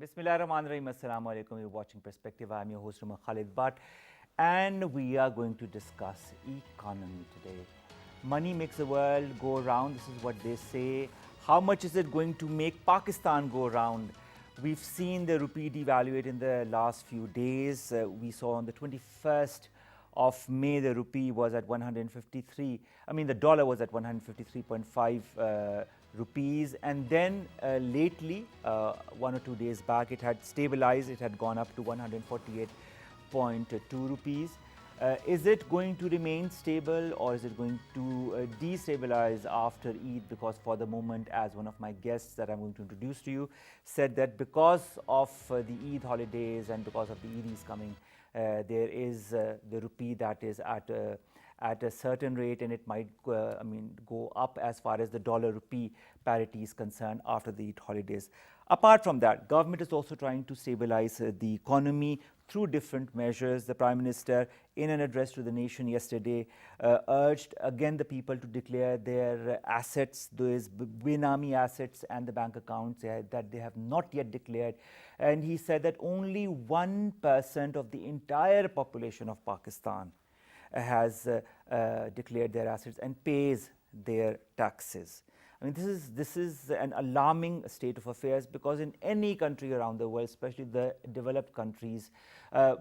Bismillahirrahmanirrahim. Assalamu alaikum. You're watching Perspective. I'm your host, Umar Khalid Bhatt, and we are going to discuss economy today. Money makes the world go round. This is what they say. How much is it going to make Pakistan go round? We've seen the rupee devaluate in the last few days. We saw on the 21st of May, the rupee was at 153. The dollar was at 153.5 rupees, and then lately, 1 or 2 days back, it had stabilized. It had gone up to 148.2 rupees. Is it going to remain stable, or is it going to destabilize after Eid? Because for the moment, as one of my guests that I'm going to introduce to you said, that because of the Eid holidays and because of the Eid is coming, there is the rupee that is at a certain rate, and it might go up as far as the dollar rupee parity is concerned after the Eid holidays. Apart from that, government is also trying to stabilize the economy through different measures. The Prime Minister, in an address to the nation yesterday, urged again the people to declare their assets, those Benami assets and the bank accounts that they have not yet declared. And he said that only 1% of the entire population of Pakistan has declared their assets and pays their taxes. This is an alarming state of affairs, because in any country around the world, especially the developed countries,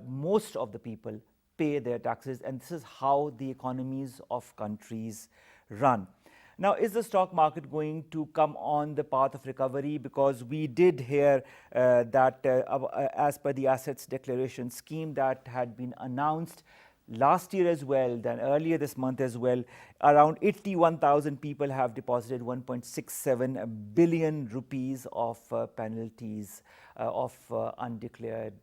most of the people pay their taxes, and this is how the economies of countries run. Now, is the stock market going to come on the path of recovery? Because we did hear that as per the assets declaration scheme that had been announced last year as well, then earlier this month as well, around 81,000 people have deposited 1.67 billion rupees of penalties of undeclared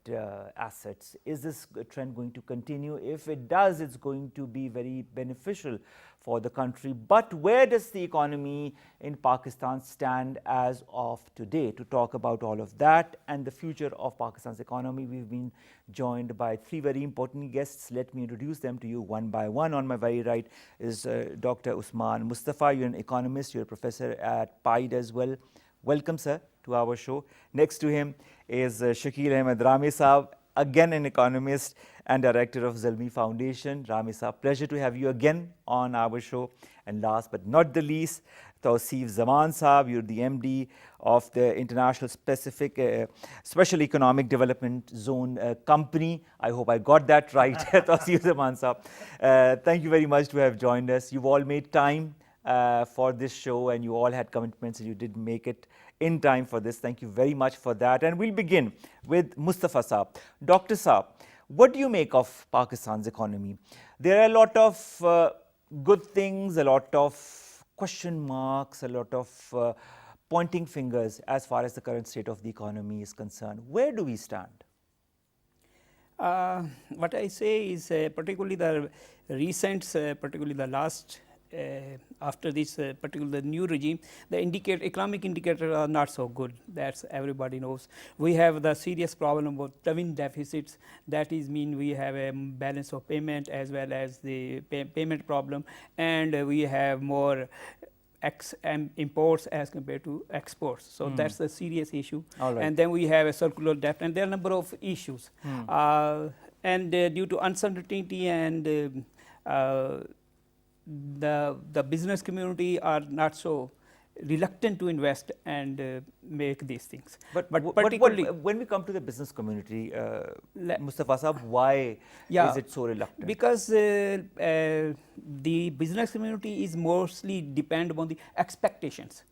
assets. Is this trend going to continue? If it does, it's going to be very beneficial for the country. But where does the economy in Pakistan stand as of today? To talk about all of that and the future of Pakistan's economy, we've been joined by three very important guests. Let me introduce them to you one by one. On my very right is Dr. Usman Mustafa. You're an economist, you're a professor at PIDE as well. Welcome, sir, to our show. Next to him is Shakil Ahmed Rami Saab, again an economist and director of Zalmi Foundation. Rami Saab, pleasure to have you again on our show. And last but not the least, Tawseef Zaman Saab, you're the MD of the International Special Economic Development Zone Company. I hope I got that right, Tawseef Zaman Saab. Thank you very much to have joined us. You've all made time for this show, and you all had commitments, and you did make it in time for this. Thank you very much for that. And we'll begin with Mustafa Saab. Dr. Saab, what do you make of Pakistan's economy? There are a lot of good things, a lot of question marks, a lot of pointing fingers as far as the current state of the economy is concerned. Where do we stand? What I say is particularly the recent, particularly the last, after this particular new regime, the economic indicators are not so good. That's everybody knows. We have the serious problem of twin deficits. That is mean we have a balance of payment as well as the payment problem, and we have more imports as compared to exports. So that's a serious issue. Right. And then we have a circular debt, and there are a number of issues. And due to uncertainty and the business community are not so reluctant to invest and make these things. But particularly when we come to the business community, Mustafa Saab, why is it so reluctant? Because the business community is mostly depend upon the expectations.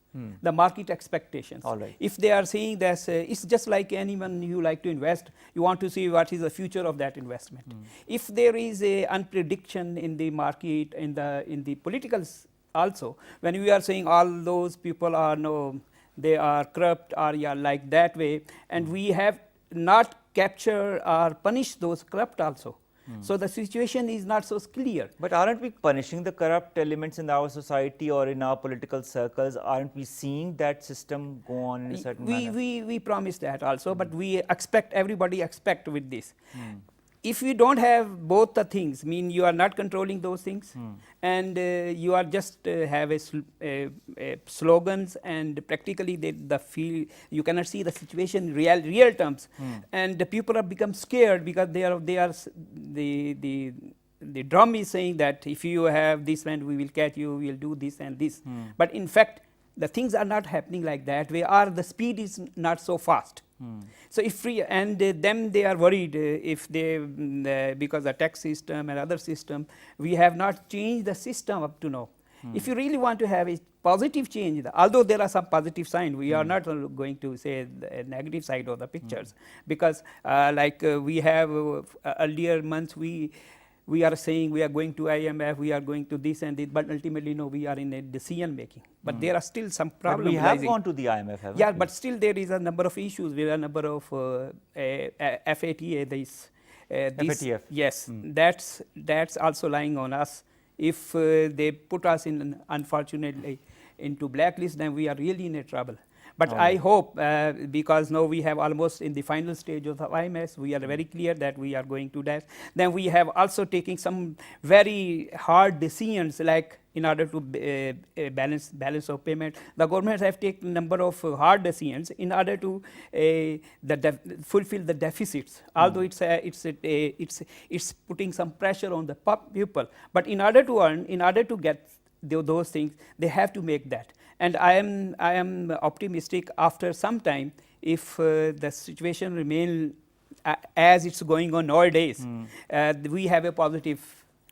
The market expectations. All right. If they are saying that it's just like anyone you like to invest, you want to see what is the future of that investment. If there is a unprediction in the market, in the political also, when we are saying all those people are they are corrupt or like that way, and we have not captured or punished those corrupt also. So the situation is not so clear. But aren't we punishing the corrupt elements in our society or in our political circles? Aren't we seeing that system go on in a certain manner? We promise that also, but we expect, everybody expect with this. If you don't have both the things, mean you are not controlling those things, and you are just have a slogans, and practically the feel you cannot see the situation in real terms, and the people have become scared because the drum is saying that if you have this land, we will catch you, we will do this and this. But in fact, the things are not happening like that. The speed is not so fast. So if them they are worried if they because the tax system and other system, we have not changed the system up to now. If you really want to have a positive change, although there are some positive signs, we are not going to say the negative side of the pictures, because we have earlier months we are saying we are going to IMF, we are going to this and this, but ultimately no, we are in a decision making. But there are still some problems. But we have gone to the IMF, haven't we? But still there is a number of issues. There are a number of FATA, FATF. Yes, that's also lying on us. If they put us in, unfortunately, into blacklist, then we are really in a trouble. But I hope, because now we have almost in the final stage of the IMF, we are very clear that we are going to that. Then we have also taken some very hard decisions, like in order to balance of payment. The government have taken a number of hard decisions in order to fulfill the deficits. Although it's putting some pressure on the people, but in order to earn, in order to get those things, they have to make that. And I am optimistic after some time, if the situation remain as it's going on nowadays, we have a positive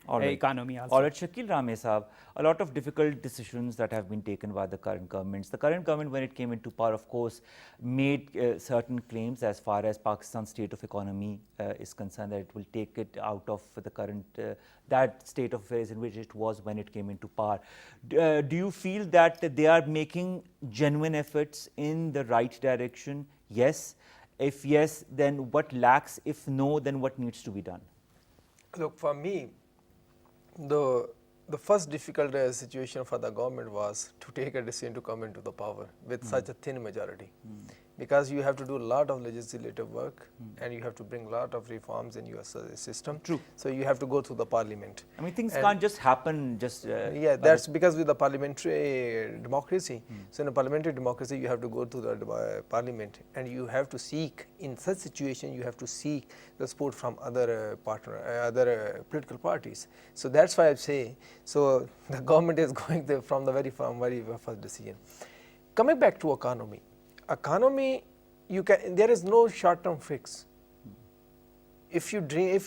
economy also. All right, Shakil Rame Saab, a lot of difficult decisions that have been taken by the current governments. The current government, when it came into power, of course, made certain claims as far as Pakistan's state of economy is concerned, that it will take it out of the current, that state of affairs in which it was when it came into power. Do you feel that they are making genuine efforts in the right direction? Yes. If yes, then what lacks? If no, then what needs to be done? Look, for me, the first difficult situation for the government was to take a decision to come into the power with such a thin majority, because you have to do a lot of legislative work and you have to bring a lot of reforms in your system. True. So you have to go through the parliament. I mean, things can't just happen just. Yeah, that's because with the parliamentary democracy. So in a parliamentary democracy, you have to go to the parliament, and you have to seek, in such situation, you have to seek the support from other political parties. So that's why I say, so the government is going from the very first decision. Coming back to economy, there is no short-term fix. If you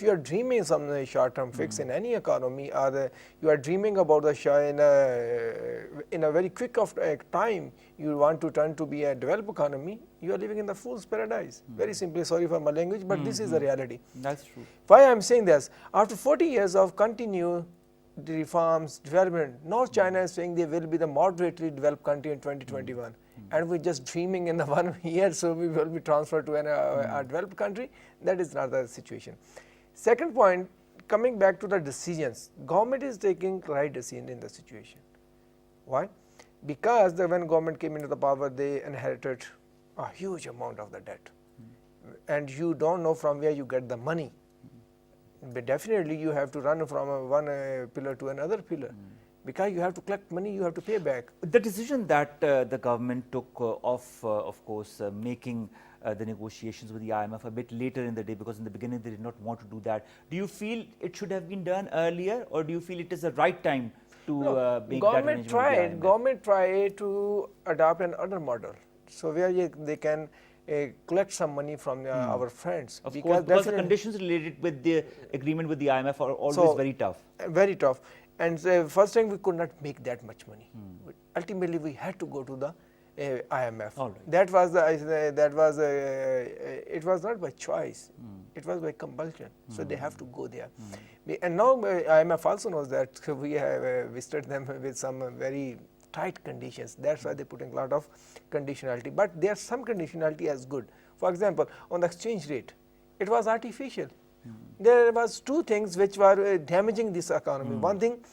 are dreaming some short-term fix in any economy, or you are dreaming about in a very quick of time, you want to turn to be a developed economy, you are living in the fool's paradise. Very simply, sorry for my language, but this is the reality. That's true. Why I am saying this? After 40 years of continued reforms, development, North China is saying they will be the moderately developed country in 2021. And we're just dreaming in the 1 year, so we will be transferred to a developed country. That is not the situation. Second point, coming back to the decisions, government is taking right decision in the situation. Why? Because when government came into the power, they inherited a huge amount of the debt. And you don't know from where you get the money. But definitely you have to run from one pillar to another pillar. Because you have to collect money, you have to pay back. The decision that the government took of course, making the negotiations with the IMF a bit later in the day, because in the beginning they did not want to do that. Do you feel it should have been done earlier, or do you feel it is the right time to make that arrangement with the IMF? Government tried to adopt another model, so where they can collect some money from our friends. Of course, because the conditions related with the agreement with the IMF are always very tough. Very tough. And first time we could not make that much money. Ultimately, we had to go to the IMF. Right. That was it was not by choice. It was by compulsion. So they have to go there. And now IMF also knows that we have visited them with some very tight conditions. That's why they're putting a lot of conditionality. But there's some conditionality as good. For example, on the exchange rate, it was artificial. There was two things which were damaging this economy. One thing,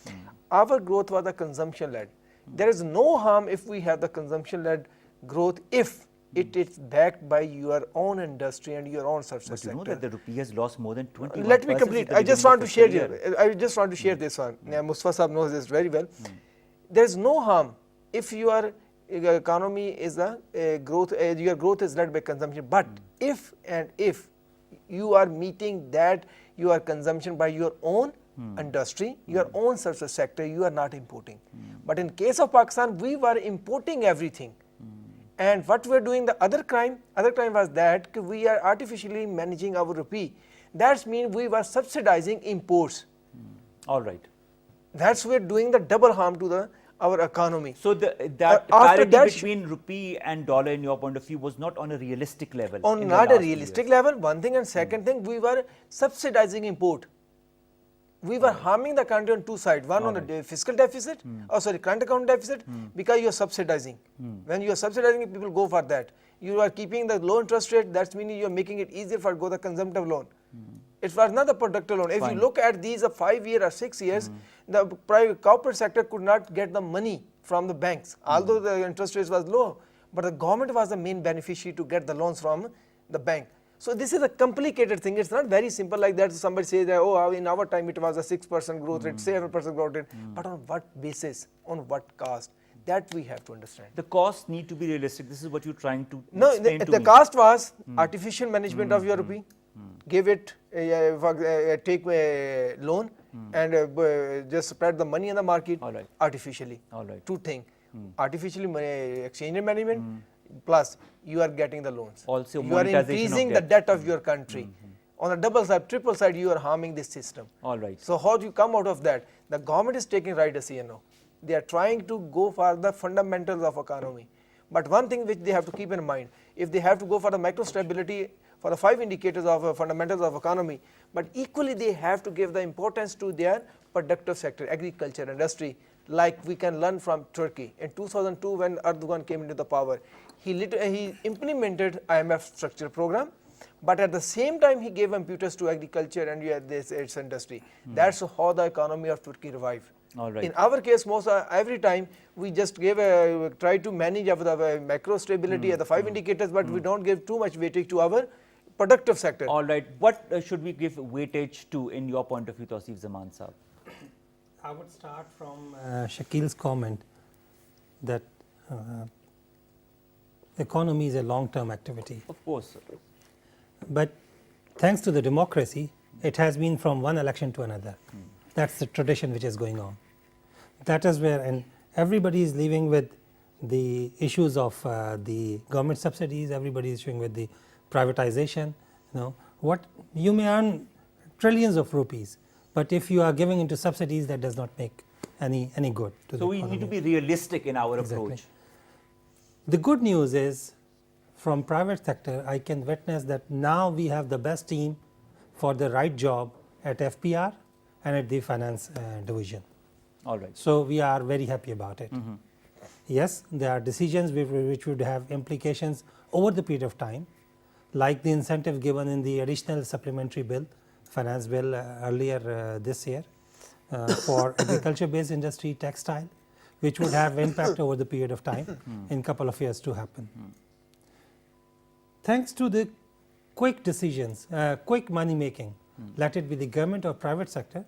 our growth was the consumption-led. There is no harm if we have the consumption-led growth if it is backed by your own industry and your own services sector. But you know that the rupee has lost more than 21%. Let me complete. I just want to share this one. Mustafa Saab knows this very well. There is no harm if your economy is a growth, your growth is led by consumption, but if you are meeting that your consumption by your own industry, your own service sector, you are not importing. But in case of Pakistan, we were importing everything. And what we are doing, the other crime was that we are artificially managing our rupee. That means we were subsidizing imports. All right. That's we are doing the double harm to our economy. So that after parity that between rupee and dollar, in your point of view, was not on a realistic level. on in the not a last few realistic years. level, one thing, and second thing, we were subsidizing import. We were harming the country on two sides, one on the fiscal deficit, current account deficit, because you are subsidizing. When you are subsidizing, people go for that. You are keeping the low interest rate, that means you are making it easier for go the consumptive loan. It was not the productive loan. If you look at these 5 years or 6 years, the private corporate sector could not get the money from the banks, although the interest rate was low, but the government was the main beneficiary to get the loans from the bank. So this is a complicated thing. It's not very simple like that. Somebody says that, oh, in our time it was a 6% growth rate, 7% growth rate, but on what basis, on what cost? That we have to understand. The costs need to be realistic. This is what you're trying to No, explain to the me. cost was artificial management of your rupee, give it, take a loan and just spread the money in the market All right. artificially. All right. Two things, artificially exchange rate management, plus you are getting the loans. Also you are monetization of increasing the debt. debt of your country. On the double side, triple side, you are harming this system. All right. So how do you come out of that? The government is taking right decision now. They are trying to go for the fundamentals of economy. But one thing which they have to keep in mind, if they have to go for the macro stability, for the 5 indicators of fundamentals of economy, but equally they have to give the importance to their productive sector, agriculture, industry, like we can learn from Turkey. In 2002, when Erdogan came into the power, he implemented IMF structure program, but at the same time he gave impetus to agriculture and its industry. That's how the economy of Turkey revived. All right. In our case, most every time we just try to manage of the macro stability at the 5 indicators, but we don't give too much weightage to our productive sector. All right. What should we give weightage to, in your point of view, Tausif Zaman Saab? I would start from Shakil's comment that economy is a long-term activity. Of course, sir. But thanks to the democracy, it has been from one election to another. That's the tradition which is going on. That is where, and everybody is living with the issues of the government subsidies, everybody is living with the privatization. What you may earn trillions of rupees, but if you are giving into subsidies, that does not make any good to the So we economy. need to be realistic in our Exactly. approach. The good news is, from private sector, I can witness that now we have the best team for the right job at FPR and at the finance division. All right. So we are very happy about it. Yes, there are decisions which would have implications over the period of time, like the incentive given in the additional supplementary bill, finance bill earlier this year for agriculture based industry, textile, which would have impact over the period of time in couple of years to happen. Thanks to the quick decisions, quick money making, let it be the government or private sector,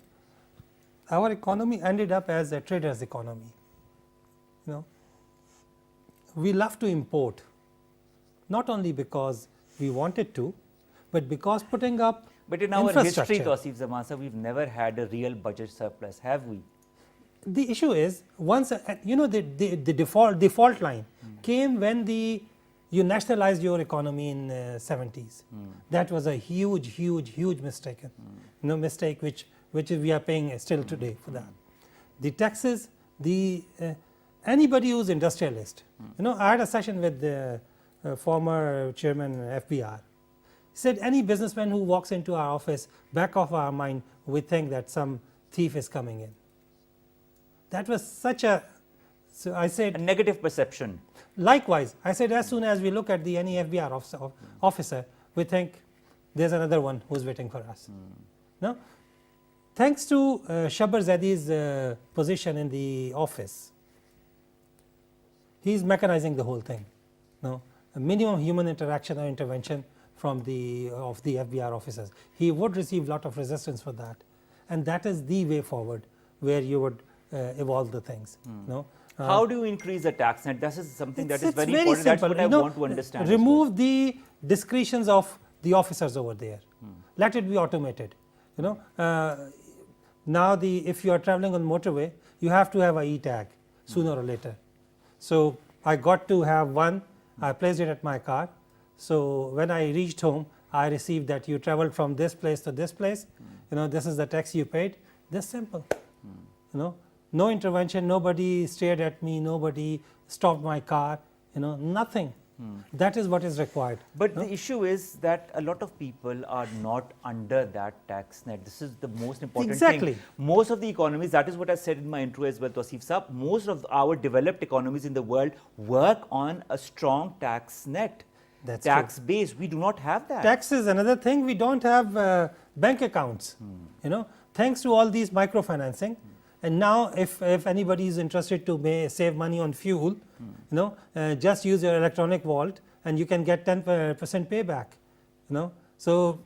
our economy ended up as a trader's economy. We love to import, not only because we wanted to, but because putting up But in our history, infrastructure. Tausif Zaman Saab, we've never had a real budget surplus, have we? The issue is, once the default line came when you nationalized your economy in 70s. That was a huge mistake. Mistake which we are paying still today for that. The taxes, anybody who's industrialist. I had a session with the former chairman FBR. He said any businessman who walks into our office, back of our mind, we think that some thief is coming in. That was such a, so I said, A negative perception. likewise, I said as soon as we look at any FBR officer, we think there's another one who's waiting for us. No? Thanks to Shabbar Zadi's position in the office, he's mechanizing the whole thing. No? A minimum human interaction or intervention from the FBR officers. He would receive lot of resistance for that, and that is the way forward where you would evolve the things. How do you increase the tax net? This is something that is It's very important. That's simple. what I You know, want to understand. as Remove the discretions of the officers over there. Let it be automated. You know, now if you are traveling on motorway, you have to have a e-tag sooner or later. So I got to have one. I placed it at my car. So when I reached home, I received that you traveled from this place to this place. You know, this is the tax you paid. This simple. You know, no intervention. Nobody stared at me. Nobody stopped my car. You know, nothing. That is what is required. But the issue is that a lot of people are not under that tax net. This is the most important Exactly. thing. Most of the economies, that is what I said in my intro as well, Tawseef Saab, most of our developed economies in the world work on a strong tax net, That's tax base. We do not have that. Tax is another thing. We don't have bank accounts. You know, thanks to all these microfinancing. And now, if anybody is interested to save money on fuel, you know, just use your electronic wallet, and you can get 10% payback. You know, so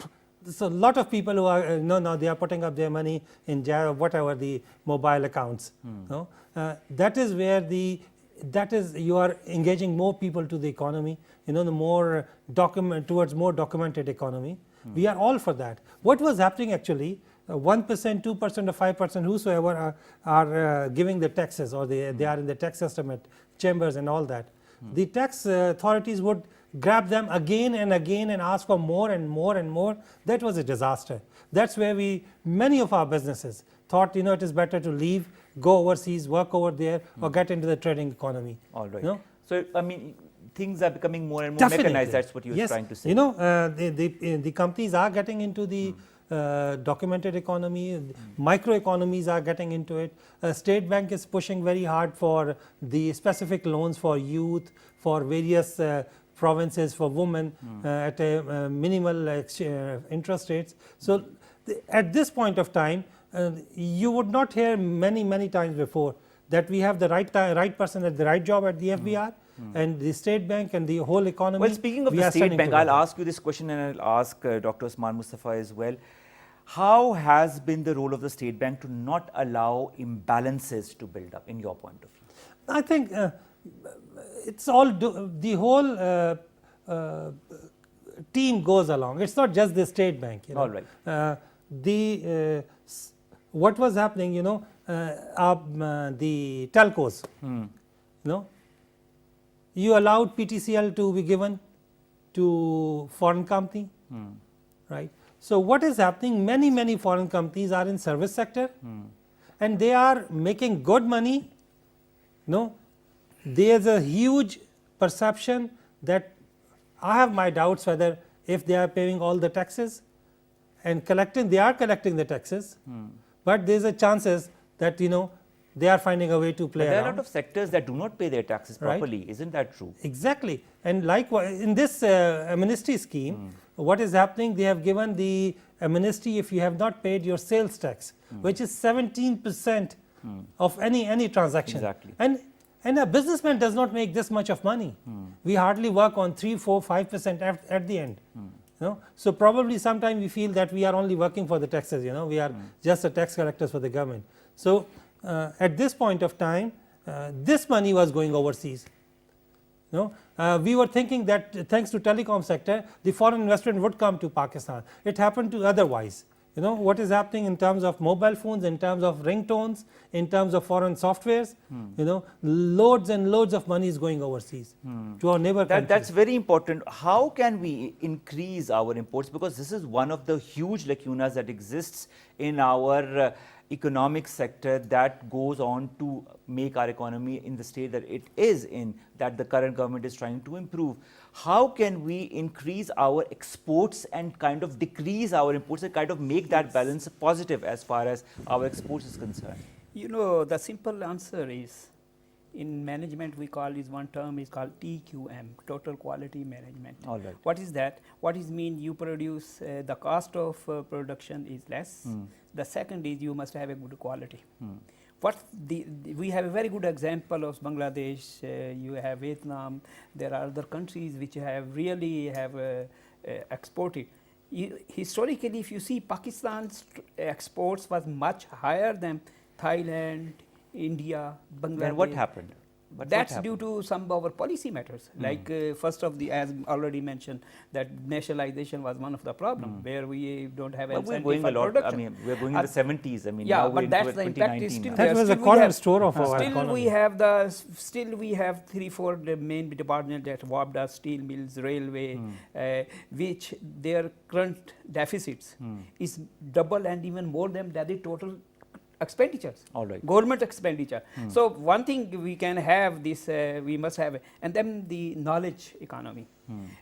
a lot of people who are now they are putting up their money in whatever the mobile accounts. You know, that is where you are engaging more people to the economy. You know, the more towards more documented economy. We are all for that. What was happening actually? 1%, 2% or 5%, whosoever are giving the taxes, or they are in the tax estimate chambers and all that. The tax authorities would grab them again and again and ask for more and more and more. That was a disaster. That's where many of our businesses thought, you know, it is better to leave, go overseas, work over there, or get into the trading economy. All right. You know? So, I mean, things are becoming more and more Definitely. mechanized. That's what you were Yes. trying to say. You know, the companies are getting into the documented economy, microeconomies are getting into it. State Bank is pushing very hard for the specific loans for youth, for various provinces, for women at a minimal interest rates. So at this point of time, you would not hear many times before that we have the right person at the right job at the FBR. And the State Bank and the whole economy. Well, speaking of we the are State standing Bank, I'll together. ask you this question, and I'll ask Dr. Usman Mustafa as well. How has been the role of the State Bank to not allow imbalances to build up, in your point of view? I think it's all the whole team goes along. It's not just the State Bank. You know. All right. What was happening, you know, the telcos, you know, you allowed PTCL to be given to foreign company, right? So what is happening? Many foreign companies are in service sector, and they are making good money. No, there is a huge perception that I have my doubts whether if they are paying all the taxes and they are collecting the taxes, but there is a chances that, you know, they are finding a way to play But there are a around. lot of sectors that do not pay their taxes Right. properly. Isn't that true? Exactly. And likewise, in this amnesty scheme, what is happening? They have given the amnesty if you have not paid your sales tax, which is 17% of any transaction. Exactly. And a businessman does not make this much of money. We hardly work on 3, 4, 5% at the end. You know? So probably sometime we feel that we are only working for the taxes. You know, we are just the tax collectors for the government. So at this point of time, this money was going overseas. You know, we were thinking that thanks to telecom sector, the foreign investment would come to Pakistan. It happened to otherwise. You know, what is happening in terms of mobile phones, in terms of ringtones, in terms of foreign softwares, you know, loads and loads of money is going overseas to our neighbor countries. That's very important. How can we increase our imports? Because this is one of the huge lacunas that exists in our economic sector that goes on to make our economy in the state that it is in, that the current government is trying to improve. How can we increase our exports and kind of decrease our imports and kind of make that balance positive as far as our exports is concerned? You know, the simple answer is, in management we call this one term is called TQM, total quality management. All right. What is that? What is mean? You produce, the cost of production is less. The second is you must have a good quality. We have a very good example of Bangladesh, you have Vietnam, there are other countries which have really exported. Historically, if you see, Pakistan's exports was much higher than Thailand, India, Bangladesh. Then what happened? But what that's due happened? to some of our policy matters. Like first of the, as already mentioned, that nationalization was one of the problem where we don't have But we're incentive going for a lot. production. I mean, we're going in the 70s. I mean, Yeah, now we're but into that's the impact is 2019 still now. there. That was Still the we have- cornerstone of our Still economy. we have the, still we have 3-4 the main departments that WAPDA, steel mills, railway, which their current deficits is double and even more than the total expenditures. All right. Government expenditure. So one thing we can have this, we must have, and then the knowledge economy.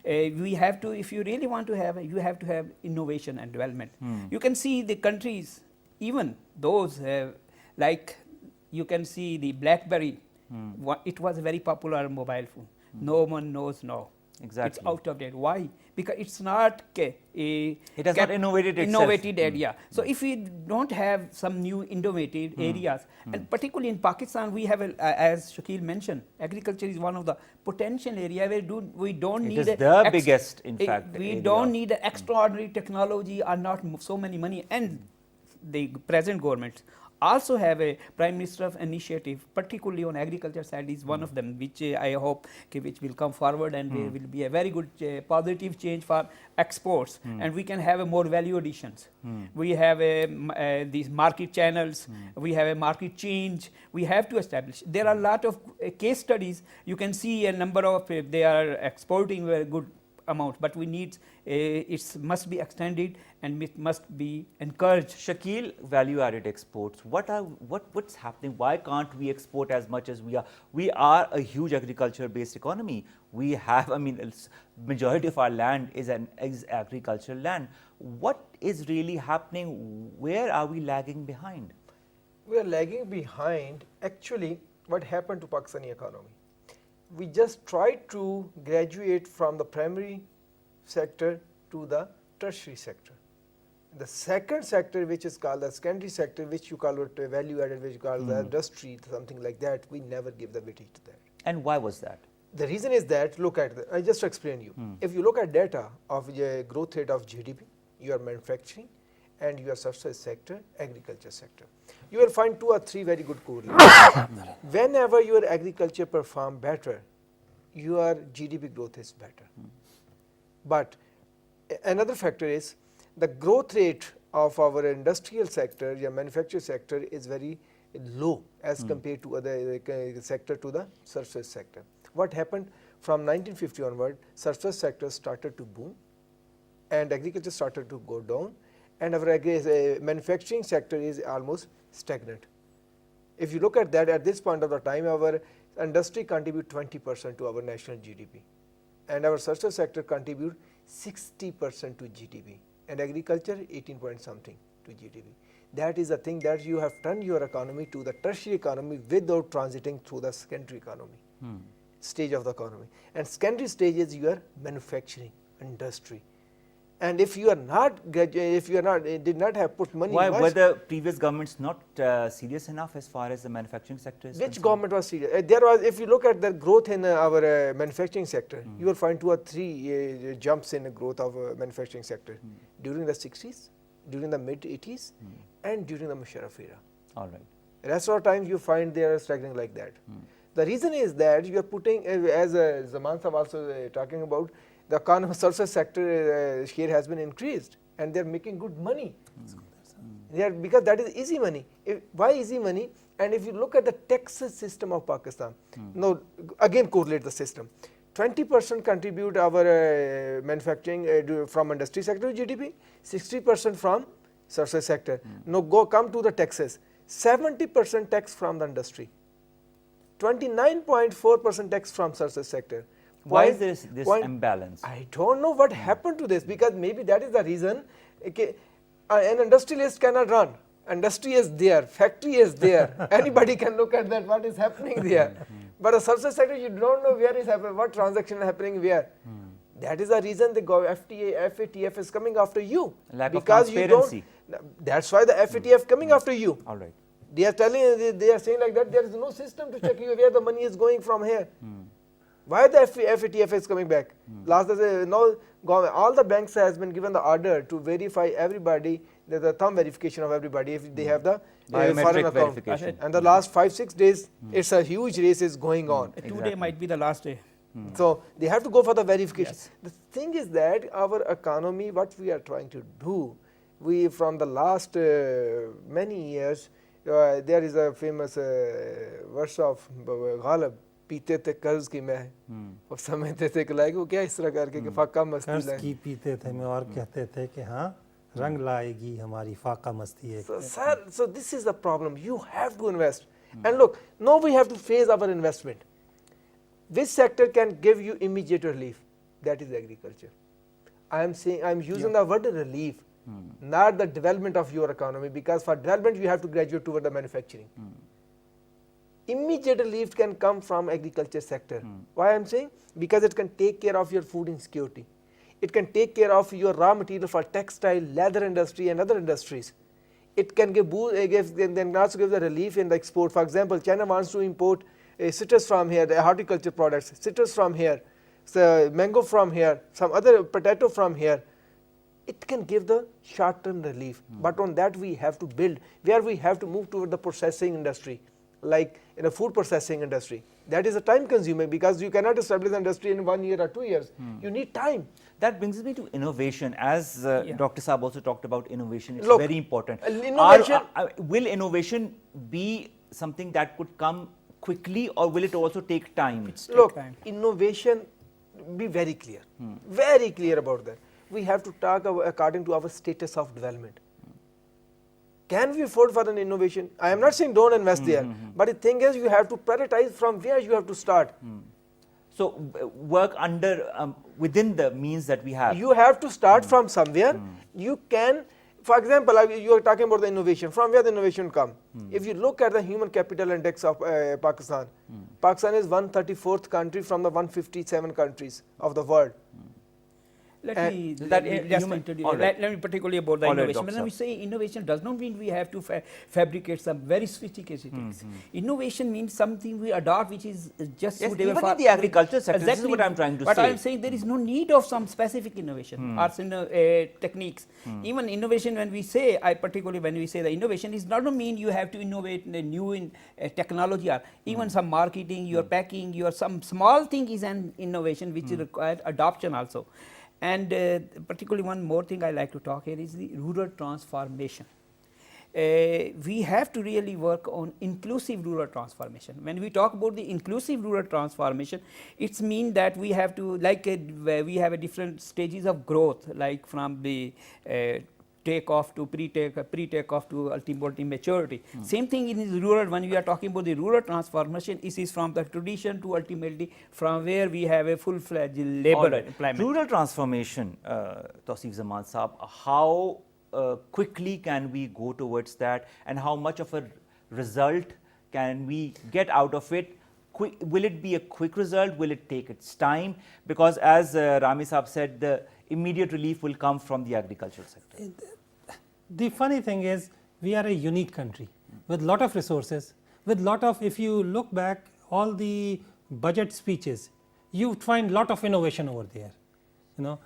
We have to, if you really want to have, you have to have innovation and development. You can see the countries, even those like you can see the BlackBerry. It was a very popular mobile phone. No one knows now. Exactly. It's out of date. Why? Because it's not It has not innovated itself. innovated area. So if we don't have some new innovative areas, and particularly in Pakistan, we have, as Shakil mentioned, agriculture is one of the potential area where we don't It need is a the biggest, in fact, we area. don't need a extraordinary technology or not so many money, and the present government also have a prime minister of initiative, particularly on agriculture side is one of them, which I hope which will come forward and there will be a very good positive change for exports, and we can have a more value additions. We have these market channels, we have a market change, we have to establish. There are a lot of case studies, you can see a number of, they are exporting very good amount, but we need, it must be extended and it must be encouraged. Shakil, value-added exports. What's happening? Why can't we export as much as we are? We are a huge agriculture-based economy. We have, I mean, majority of our land is agricultural land. What is really happening? Where are we lagging behind? We are lagging behind. Actually, what happened to Pakistani economy? We just tried to graduate from the primary sector to the tertiary sector. The second sector, which is called the secondary sector, which you call it value added, which you call the industry, something like that, we never give the weightage to that. And why was that? The reason is that, look at, I just explain you. If you look at data of the growth rate of GDP, your manufacturing and your services sector, agriculture sector, you will find 2 or 3 very good correlations. Whenever your agriculture perform better, your GDP growth is better. But another factor is the growth rate of our industrial sector, your manufacturing sector is very low as compared to other sector, to the services sector. What happened from 1950 onward, services sector started to boom and agriculture started to go down, and our manufacturing sector is almost stagnant. If you look at that, at this point of the time, our industry contribute 20% to our national GDP, and our services sector contribute 60% to GDP, and agriculture 18 point something to GDP. That is the thing that you have turned your economy to the tertiary economy without transiting through the secondary economy stage of the economy. And secondary stage is your manufacturing industry. And if you are not, if you are not, did not have put money. Why were the previous governments not serious enough as far as the manufacturing sector is Which concerned? government was serious? There was, if you look at the growth in our manufacturing sector, you will find 2 or 3 jumps in the growth of manufacturing sector during the 60s, during the mid 80s, and during the Musharraf era. All right. Rest of the time you find they are staggering like that. The reason is that you are putting, as Zaman Sahab also talking about, the economic services sector share has been increased, and they are making good money. They are, because that is easy money. Why easy money? And if you look at the taxes system of Pakistan, now again correlate the system. 20% contribute our manufacturing from industry sector to GDP, 60% from services sector. Now come to the taxes. 70% tax from the industry, 29.4% tax from services sector. Why is this imbalance? I don't know what happened to this, because maybe that is the reason. Okay, an industrialist cannot run. Industry is there, factory is there. Anybody can look at that, what is happening there. But a services sector, you don't know where is happening, what transaction is happening where. That is the reason the FATF is coming after you. Lack of because transparency. You don't. That's why the FATF coming after you. All right. They are telling, they are saying like that there is no system to check you where the money is going from here. Why the FATF is coming back? Last now all the banks has been given the order to verify everybody, the thumb verification of everybody if they have the foreign Biometric account. verification. And the last 5-6 days, it's a huge race is going on. Today might be the last day. So they have to go for the verification. Yes. The thing is that our economy, what we are trying to do, we from the last many years, there is a famous verse of Ghalib, पीते थे कर्ज की मैं और समझते थे कि लाएगी वो क्या इस तरह करके कि फाका मस्ती कर्ज लाए. की पीते थे मैं और कहते थे कि हाँ रंग लाएगी हमारी फाका मस्ती एक. So, sir, so this is the problem. You have to invest. And look, now we have to phase our investment. Which sector can give you immediate relief? That is agriculture. I am saying, I am using the word relief, not the development of your economy, because for development you have to graduate toward the manufacturing. Immediate relief can come from agriculture sector. Why I am saying? Because it can take care of your food insecurity. It can take care of your raw material for textile, leather industry and other industries. It can give then also give the relief in the export. For example, China wants to import citrus from here, the horticulture products, citrus from here, so mango from here, some other potato from here. It can give the short-term relief, but on that we have to build, where we have to move toward the processing industry, like in a food processing industry. That is a time consuming because you cannot establish an industry in 1 year or 2 years. You need time. That brings me to innovation. As Dr. Saab also talked about innovation, it's Look, very important. innovation- Will innovation be something that could come quickly or will it also take time? Look, time. innovation, be very clear about that. We have to talk according to our status of development. Can we afford for an innovation? I am not saying don't invest there, but the thing is you have to prioritize from where you have to start. So work under within the means that we have. You have to start from somewhere. You can, for example, you are talking about the innovation. From where the innovation come? If you look at the human capital index of Pakistan, Pakistan is 134th country from the 157 countries of the world. Let And me that just human- introduce. all right. Let me particularly about the All right, innovation. Dr. When we say innovation, does not mean we have to fabricate some very sophisticated things. Innovation means something we adopt, which is just Yes, suitable even for in the agriculture sector, this is what I'm trying to but say. I am saying there is no need of some specific innovation or techniques. Even innovation, when we say, particularly when we say the innovation, is not to mean you have to innovate in a new technology or even some marketing, your packing, your some small thing is an innovation which requires adoption also. And particularly one more thing I like to talk here is the rural transformation. We have to really work on inclusive rural transformation. When we talk about the inclusive rural transformation, it's mean that we have to, like we have a different stages of growth, like from the take-off to pre-take-off to ultimately maturity. Same thing in rural, when we are talking about the rural transformation, it is from the tradition to ultimately from where we have a full-fledged labor All right. employment. Rural transformation, Tawseef Zaman Saab, how quickly can we go towards that and how much of a result can we get out of it? Will it be a quick result? Will it take its time? Because as Rami Saab said, the immediate relief will come from the agricultural sector. The funny thing is we are a unique country with lot of resources, with lot of, if you look back all the budget speeches, you find lot of innovation over there. You know,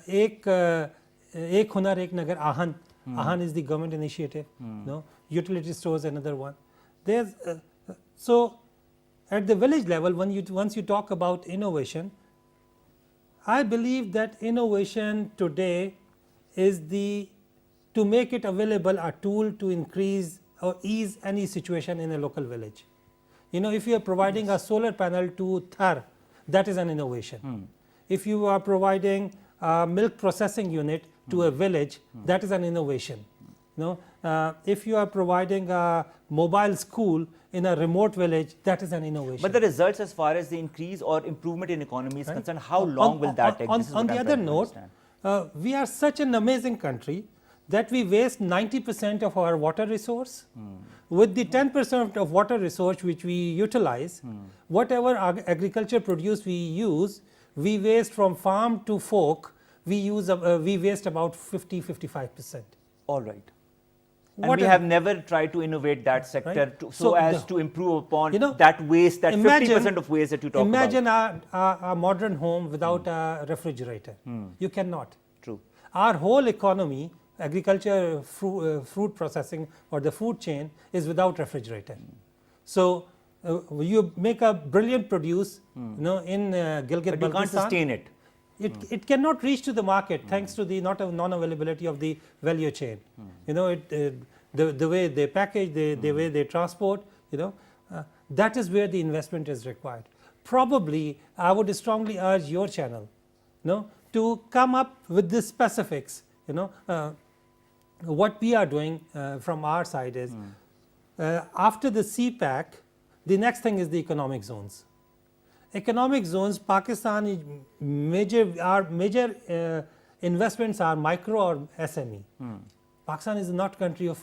Ek Hunar Ek Nagar, Ahan. Ahan is the government initiative. No, utility stores another one. There's so at the village level, once you talk about innovation, I believe that innovation today is to make it available a tool to increase or ease any situation in a local village. You know, if you are providing a solar panel to Thar, that is an innovation. If you are providing a milk processing unit to a village, that is an innovation. You know, if you are providing a mobile school in a remote village, that is an innovation. But the results as far as the increase or improvement in economy is concerned, how long will that take? This is On what the I'm other trying to note, understand. we are such an amazing country that we waste 90% of our water resource. With the 10% of water resource which we utilize, whatever agriculture produce we use, we waste from farm to fork, we waste about 50-55%. All right. And what we are- have never tried to innovate that sector Right. so So as the- to improve upon you know, that waste, that imagine- 50% of waste that you talk Imagine about. a modern home without a refrigerator. You cannot. True. Our whole economy, agriculture, fruit processing or the food chain is without refrigerator. So you make a brilliant produce, in Gilgit But you can't Baltistan. sustain it. It cannot reach to the market thanks to the non-availability of the value chain. The way they package, the way they transport, that is where the investment is required. Probably, I would strongly urge your channel, to come up with the specifics. What we are doing from our side is, after the CPAC, the next thing is the economic zones. Economic zones, Pakistan is our major investments are micro or SME. Pakistan is not a country of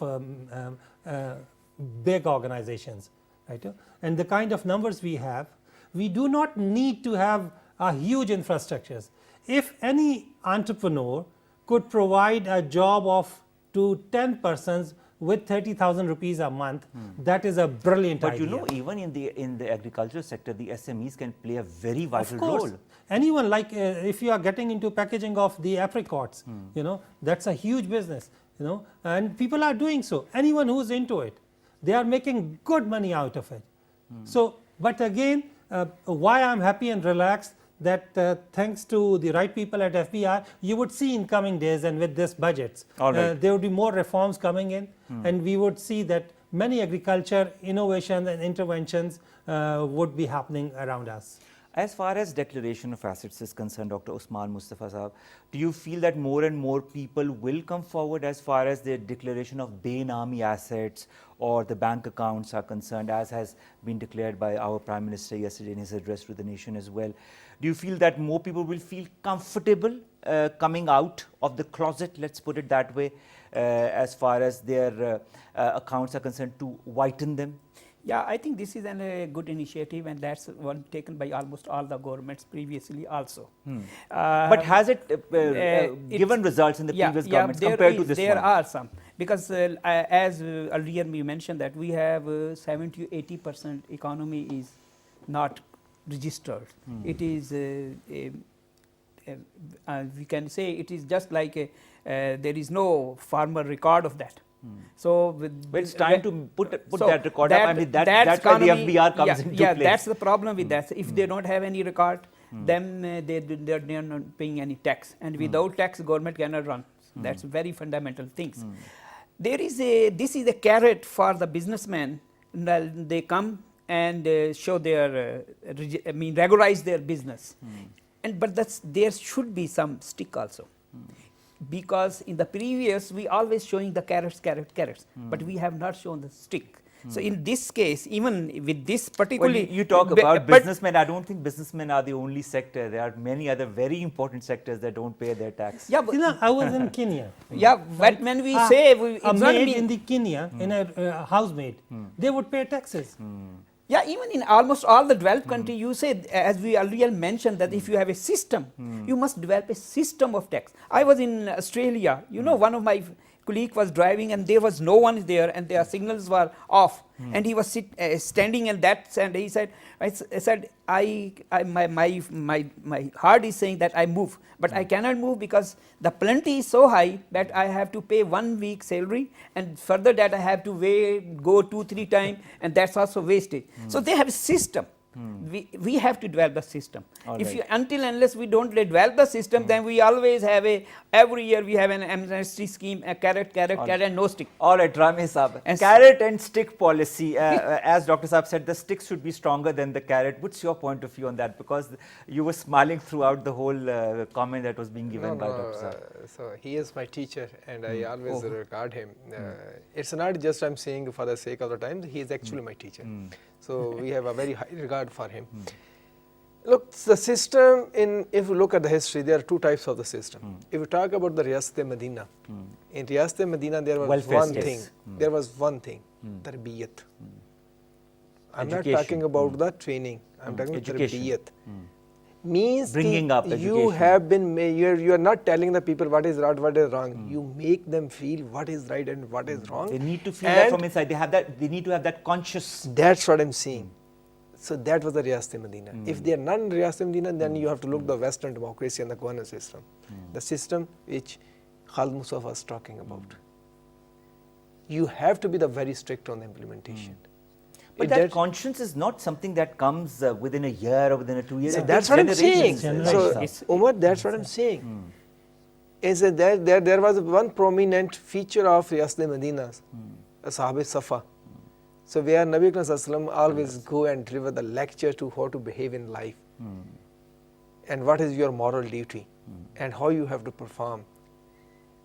big organizations, right? And the kind of numbers we have, we do not need to have a huge infrastructures. If any entrepreneur could provide a job of to 10 persons with 30,000 rupees a month, that is a brilliant But idea. even in the agricultural sector, the SMEs can play a very vital Of course. role. Anyone, like if you are getting into packaging of the apricots, that's a huge business, and people are doing so. Anyone who's into it, they are making good money out of it. So, but again, why I'm happy and relaxed, that thanks to the right people at FBR, you would see in coming days and with this budgets, All right. there would be more reforms coming in, and we would see that many agriculture innovations and interventions would be happening around us. As far as declaration of assets is concerned, Dr. Usman Mustafa Sahab, do you feel that more and more people will come forward as far as the declaration of Benami assets or the bank accounts are concerned, as has been declared by our Prime Minister yesterday in his address to the nation as well? Do you feel that more people will feel comfortable coming out of the closet, let's put it that way, as far as their accounts are concerned, to whiten them? Yeah, I think this is a good initiative, and that's one taken by almost all the governments previously also. But has it given results in the previous governments compared to this there one? are some, because as earlier we mentioned that we have 70 to 80% economy is not registered. It is we can say it is just like there is no formal record of that. So But it's time to put that record up. I mean, that's why the economy, FBR comes into yeah, place. that's the problem with that. If they don't have any record, then they're not paying any tax, and without tax, government cannot run. That's very fundamental things. There is this is a carrot for the businessman. They come and show their regularize their business, but there should be some stick also. Because in the previous we always showing the carrots, but we have not shown the stick. So in this case, even with this particularly, Well, you talk about businessmen. I don't think businessmen are the only sector. There are many other very important sectors that don't pay their tax. Yeah, but, I was in Kenya. yeah, but when we say it's a not maid mean, in the Kenya, in a housemaid, they would pay taxes. yeah, even in almost all the developed country, you say, as we earlier mentioned, that if you have a system, you must develop a system of tax. I was in Australia, one of my colleague was driving and there was no one there and their signals were off, and he was standing in that, and he said, my heart is saying that I move, but I cannot move because the plenty is so high that I have to pay 1 week salary, and further that I have to go 2-3 times, and that's also wastage. So they have a system. We have to develop the system. Until unless we don't develop the system, then we always have every year we have an amnesty scheme, a carrot, and no stick. All right, Rami Saab, carrot and stick policy. As Dr. Saab said, the stick should be stronger than the carrot. What's your point of view on that? Because you were smiling throughout the whole comment that was being given by Dr. Saab. So he is my teacher, and I always regard him. It's not just I'm saying for the sake of the time. He is actually my teacher. So we have a very high regard for him. Look, the system, if you look at the history, there are two types of the system. If you talk about the Riyasat-e-Medina, in Riyasat-e-Medina there was one thing. There was one thing, tarbiyat. I'm not talking about the training. I'm talking about tarbiyat. means Bringing up you education. have been you are not telling the people what is right, what is wrong. You make them feel what is right and what is wrong. They need to feel that And from inside. They need to have that conscious. that's what I'm saying. So that was the Riyasat-e-Madina. If they are not in Riyasat-e-Madina, then you have to look the Western democracy and the governance system, the system which Khalid Mustafa was talking about. You have to be the very strict on the implementation. But If that that- conscience is not something that comes within a year or within a 2 years. So It that's takes what I'm saying. generations. So, It's- Umar, that's what I'm saying. Is that there was one prominent feature of Riyasat-e-Madina, Ashab Safa. So where Nabi Akram Sallallahu Alaihi Wasallam always go and deliver the lecture to how to behave in life, and what is your moral duty, and how you have to perform.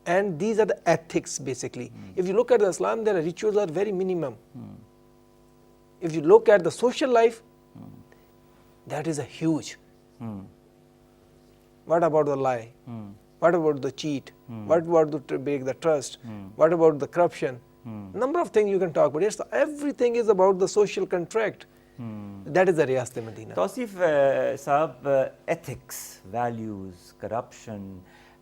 And these are the ethics basically. If you look at the Islam, their rituals are very minimum. If you look at the social life, that is a huge. What about the lie? What about the cheat? What about to break the trust? What about the corruption? Number of things you can talk about. Yes, everything is about the social contract. That is the Riyasat-e-Madina. Tausif Saab, ethics, values, corruption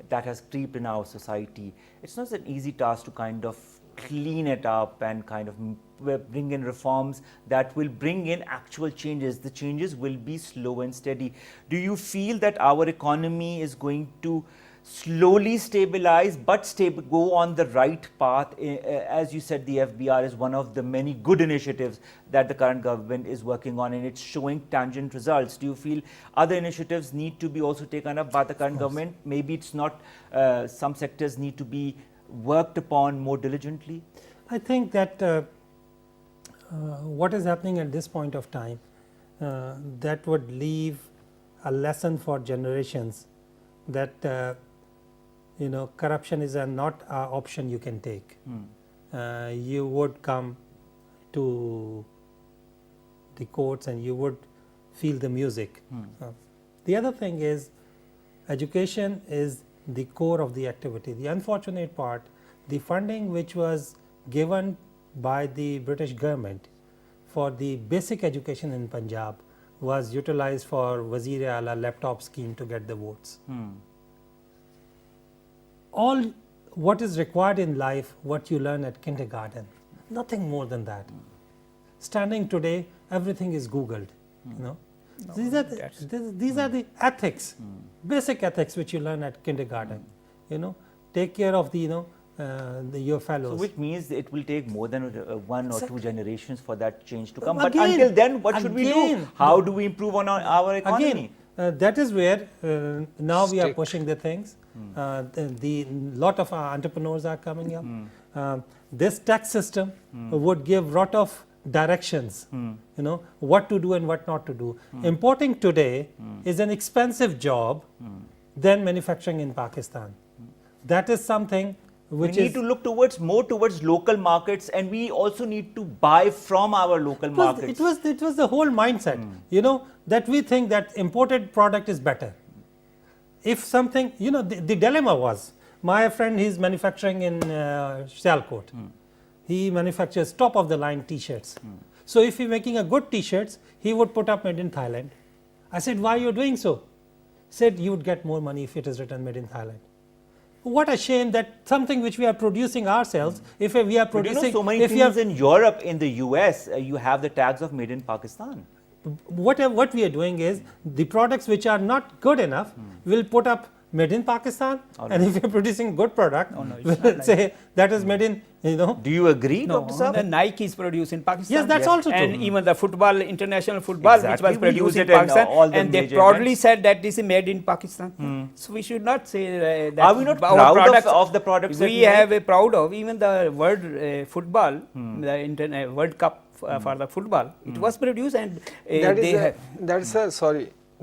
that has creeped in our society, it's not an easy task to kind of clean it up and kind of bring in reforms that will bring in actual changes. The changes will be slow and steady. Do you feel that our economy is going to slowly stabilize but go on the right path? As you said, the FBR is one of the many good initiatives that the current government is working on, and it's showing tangent results. Do you feel other initiatives need to be also taken up by the current government? Maybe it's not, some sectors need to be worked upon more diligently? I think that what is happening at this point of time, that would leave a lesson for generations that corruption is not an option you can take. You would come to the courts and you would feel the music. The other thing is, education is the core of the activity. The unfortunate part, the funding which was given by the British government for the basic education in Punjab was utilized for Wazir-e-Ala laptop scheme to get the votes. All what is required in life, what you learn at kindergarten, nothing more than that. Standing today, everything is Googled. These are the ethics, basic ethics which you learn at kindergarten. Take care of your fellows. So which means it will take more than 1 or 2 generations for that change to come. But Again, until then, what should we do? again, How do we improve on our economy? Again, that is where now we are pushing the things. The lot of entrepreneurs are coming up. This tax system would give lot of directions, what to do and what not to do. Importing today is an expensive job than manufacturing in Pakistan. That is something which we need to look more towards local markets, and we also need to buy from our local markets. It was the whole mindset, that we think that imported product is better. If something, the dilemma was, my friend, he's manufacturing in Sialkot. He manufactures top of the line t-shirts. So if he's making a good t-shirts, he would put up made in Thailand. I said, why are you doing so? He said, you would get more money if it is written made in Thailand. What a shame that something which we are producing ourselves, if we are producing, so many things in Europe, in the US, you have the tags of made in Pakistan. What we are doing is, the products which are not good enough will put up made in Pakistan, and if you are producing good product, we'll say that is made in, Do you agree, No, Dr. Saab? the Nike is produced in Pakistan. Yes, that's also true. And even the football, international football, Exactly. which was We produced use in it in Pakistan, all the and they major proudly events. said that this is made in Pakistan. So we should not say that. Are we not our proud products, of the products that we we make? have a proud of? Even the world football, the World Cup for the football, it was produced, and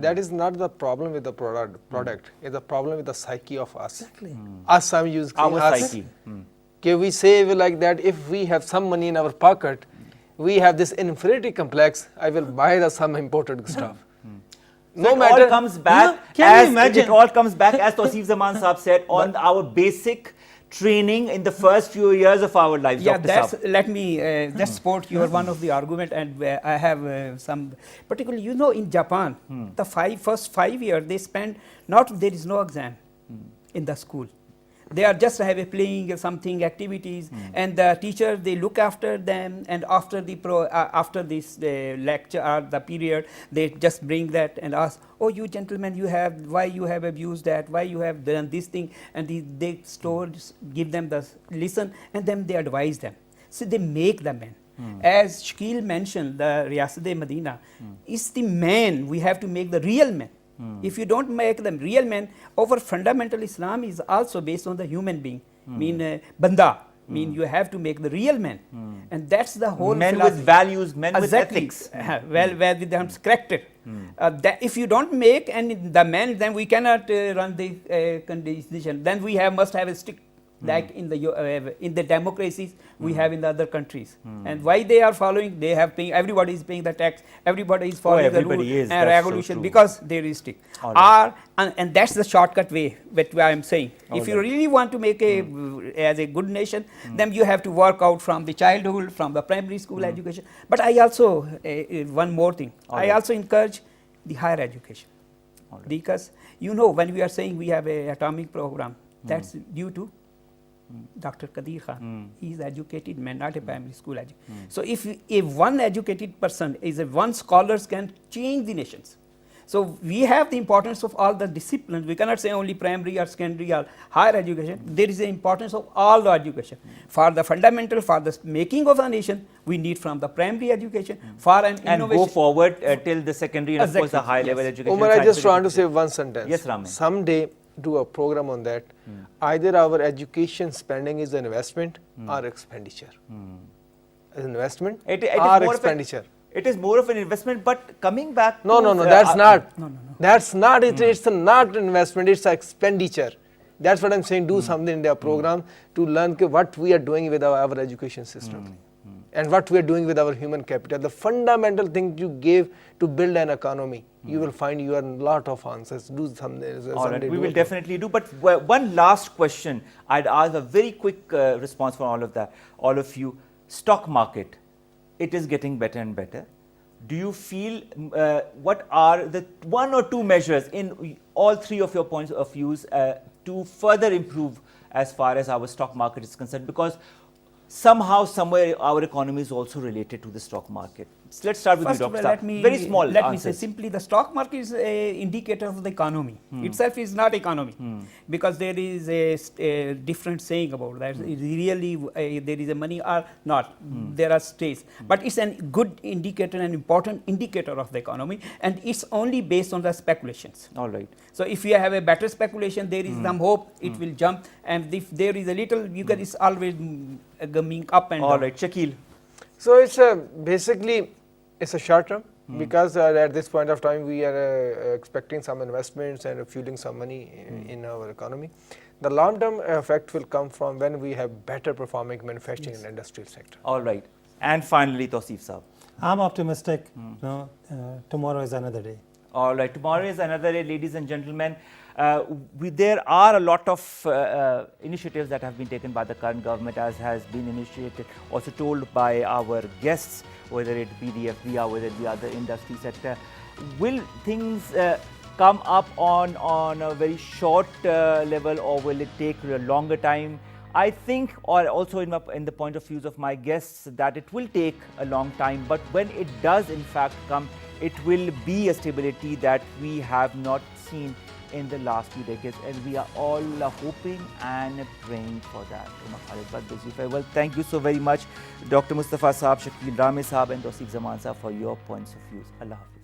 that is not the problem with the product. It's the problem with the psyche of us. Us, I'm using Our us. psyche. Okay, we say like that, if we have some money in our pocket, we have this inferiority complex, I will buy some imported stuff. So it all comes back can you imagine? It all comes back, as Tausif Zaman Saab said, on our basic training in the first few years of our lives, Yeah, Dr. that's, Saab. let me just support your one of the argument, and I have some, particularly, you know, in Japan, the first 5 years they spend, there is no exam in the school. They are just playing something activities, and the teacher, they look after them, and after after this lecture or the period, they just bring that and ask, oh, you gentlemen, why you have abused that, why you have done this thing, and they give them the listen, and then they advise them. So they make the men. As Shakil mentioned, the Riyasat-e-Medina is the man. We have to make the real men. If you don't make them real men, our fundamental Islam is also based on the human being, banda, you have to make the real men, and that's the whole men philosophy. with values, men Exactly. with ethics. Well, with them character. If you don't make the men, then we cannot run the condition. Then we must have a strict, like in the democracies we have in the other countries. And why they are following? They have paying. Everybody is paying the tax. Everybody is following the rule and regulation, because they are strict. And that's the shortcut way. What I am saying. If you really want to make as a good nation, then you have to work out from the childhood, from the primary school education. But I also one more thing. I also encourage the higher education, because when we are saying we have a atomic program, that's due to Dr. Qadir Khan. He is educated man, not a primary school educated. So if one educated person one scholars can change the nations. So we have the importance of all the disciplines. We cannot say only primary or secondary or higher education. There is the importance of all the education. For the fundamental, for the making of a nation, we need from the primary education, for an and innovation. go forward till the secondary and of course the high level education. Umar, I just want to say one sentence. Yes, Ramin. Someday do a program on that. Either our education spending is an investment or expenditure. Investment or expenditure. It is more of an investment, but coming back No, to that's not. No. That's not it. It's not investment, it's expenditure. That's what I'm saying. Do something in their program to learn what we are doing with our education system and what we are doing with our human capital. The fundamental thing you gave to build an economy, you will find you are a lot of answers. Do something. All right, we will definitely do. But one last question, I'd ask a very quick response from all of you. Stock market, it is getting better and better. Do you feel what are the one or two measures in all three of your points of views to further improve as far as our stock market is concerned? Because somehow, somewhere, our economy is also related to the stock market. So let's start with First you, of Dr. all, Saab. Very small Let me say answers. simply, the stock market is an indicator of the economy. Itself is not economy, because there is a different saying about that. Really, there is a money or not. There are states, but it's a good indicator, an important indicator of the economy, and it's only based on the speculations. All right. So if you have a better speculation, there is some hope it will jump, and if there is a little, it's always coming up and All down. right, Shakil. So it's basically it's a short term because at this point of time we are expecting some investments and fueling some money in our economy. The long term effect will come from when we have better performing manufacturing and industrial sector. All right. And finally, Tawseef Saab. I'm optimistic. Tomorrow is another day. All right, tomorrow is another day, ladies and gentlemen. There are a lot of initiatives that have been taken by the current government, as has been initiated, also told by our guests, whether it be the FBR, whether it be other industry sector. Will things come up on a very short level, or will it take a longer time? I think, or also in the point of views of my guests, that it will take a long time, but when it does in fact come, it will be a stability that we have not seen in the last few decades, and we are all hoping and praying for that. Well, thank you so very much, Dr. Mustafa Saab, Shakil Rami Saab, and Tawseef Zaman Saab, for your points of views. Allah Hafiz.